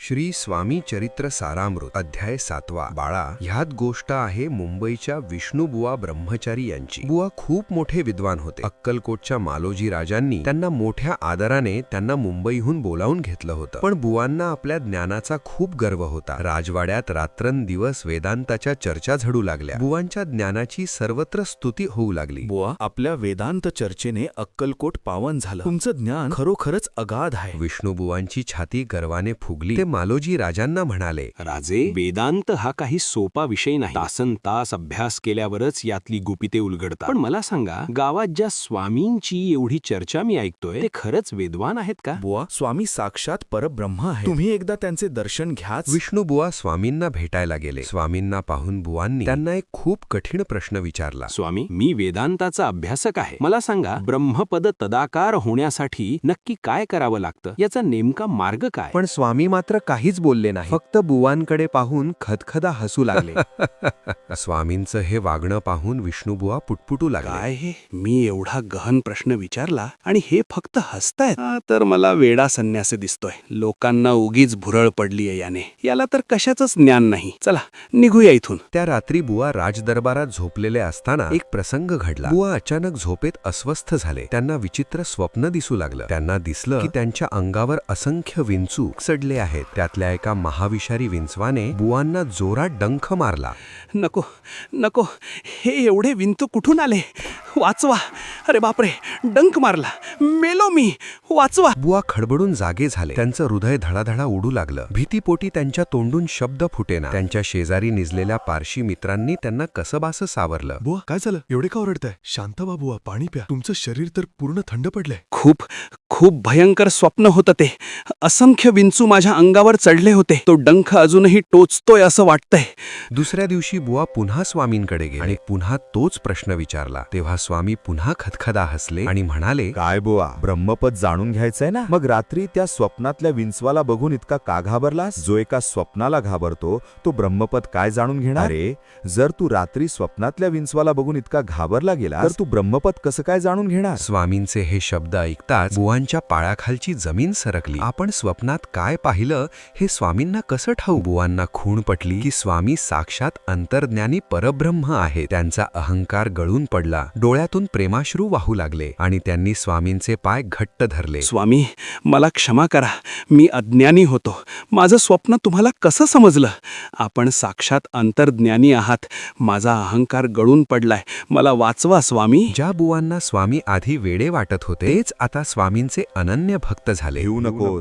श्री स्वामी चरित्र सारामृत अध्याय 7. बाळा, ह्यात गोष्ट आहे मुंबईच्या विष्णुबुवा ब्रह्मचारी यांची. बुवा खूप मोठे विद्वान होते. अक्कलकोटच्या मालोजी राजांनी त्यांना मोठ्या आदराने त्यांना मुंबईहून बोलावून घेतलं होतं. पण बुवांना आपल्या ज्ञानाचा खूप गर्व होता. राजवाड्यात रात्रंदिवस वेदांताच्या चर्चा झडू लागल्या. बुवांच्या ज्ञानाची सर्वत्र स्तुती होऊ लागली. बुवा, आपल्या वेदांत चर्चेने अक्कलकोट पावन झालं. तुमचं ज्ञान खरोखरच अगाध आहे. विष्णुबुवांची छाती गर्वाने फुगली. ते मालोजी राजांना म्हणाले, राजे, वेदांत हा काही सोपा विषय नाही. तासन तास अभ्यास केल्यावरच यातली गुपिते उलगडतात. पण मला सांगा, गावात ज्या स्वामींची एवढी चर्चा मी ऐकतोय, ते खरंच वेदवान आहेत का? बुवा, स्वामी साक्षात परब्रह्म आहे. तुम्ही एकदा त्यांचे दर्शन घ्याच. विष्णुबुवा स्वामींना भेटायला गेले. स्वामींना पाहून बुवांनी त्यांना एक खूप कठीण प्रश्न विचारला. स्वामी, मी वेदांताचा अभ्यासक आहे. मला सांगा, ब्रह्मपद तदाकार होण्यासाठी नक्की काय करावं लागतं? याचा नेमका मार्ग काय? पण स्वामी मात्र काहीच बोलले नाही. फक्त बुवांकडे पाहून खदखदा हसू लागले. स्वामींचं हे वागणं पाहून विष्णुबुवा पुटपुटू लागले. काय हे? मी एवढा गहन प्रश्न विचारला आणि हे फक्त हसतायत. तर मला वेडा संन्यासी दिसतोय. लोकांना उगीच भुरळ पडलीये याने. याला तर कशाचंच ज्ञान नाही. चला निघूया इथून. त्या रात्री बुवा राजदरबारात झोपलेले असताना एक प्रसंग घडला. बुवा अचानक झोपेत अस्वस्थ झाले. त्यांना विचित्र स्वप्न दिसू लागलं. त्यांना दिसलं की त्यांच्या अंगावर असंख्य विंचू सडले आहेत. त्यातल्या एका महाविषारी विंचवाने बुवांना जोरात डंख मारला. नको नको, हे एवढे विंचू कुठून आले? वाचवा! अरे बापरे, डंक मारला, मेलो मी, वाचवा! बुवा खडबडून जागे झाले. त्यांचं हृदय धडाधडा उडू लागलं. भीतीपोटी त्यांच्या तोंडून शब्द फुटेना. त्यांच्या शेजारी निजलेल्या पारशी मित्रांनी त्यांना कसंबासं सावरलं. बुवा, काय झालं? एवढे का ओरडताय? शांत व्हा बुवा, पाणी प्या. तुमचं शरीर तर पूर्ण थंड पडलंय. खूप खूप भयंकर स्वप्न होतं ते. असंख्य विंचू माझ्या अंगावर चढले होते. तो डंख अजूनही टोचतोय असं वाटतंय. दुसऱ्या दिवशी बुवा पुन्हा स्वामींकडे गेले आणि पुन्हा तोच प्रश्न विचारला. तेव्हा स्वामी पुन्हा खदखदा हसले आणि म्हणाले, काय बुवा, ब्रह्मपद जाणून घ्यायचंय ना? मग रात्री त्या स्वप्नातल्या विंचवाला बघून इतका का घाबरलास? जो एका स्वप्नाला घाबरतो तो ब्रह्मपद काय जाणून घेणार? अरे, जर तू रात्री स्वप्नातल्या विंचवाला बघून इतका घाबरला गेला तर तू ब्रह्मपद कसं काय जाणून घेणार? स्वामींचे हे शब्द ऐकताच बुवांच्या पायाखालची जमीन सरकली. आपण स्वप्नात काय पाहिलं हे स्वामींना कसं ठाऊक? बुवांना खूण पटली की स्वामी साक्षात अंतर्ज्ञानी परब्रह्म आहे. त्यांचा अहंकार गळून पडला. डोळ्यातून प्रेमाश्रू वाहू लागले आणि त्यांनी स्वामींचे पाय घट्ट धरले. स्वामी, मला क्षमा करा. मी अज्ञानी होतो. माझं स्वप्न तुम्हाला कसं समजलं? आपण साक्षात अंतर्ज्ञानी आहात. माझा अहंकार गळून पडलाय. मला वाचवा स्वामी. ज्या बुवांना स्वामी आधी वेडे वाटत होते तेच आता स्वामींचे अनन्य भक्त झाले. येऊ नको.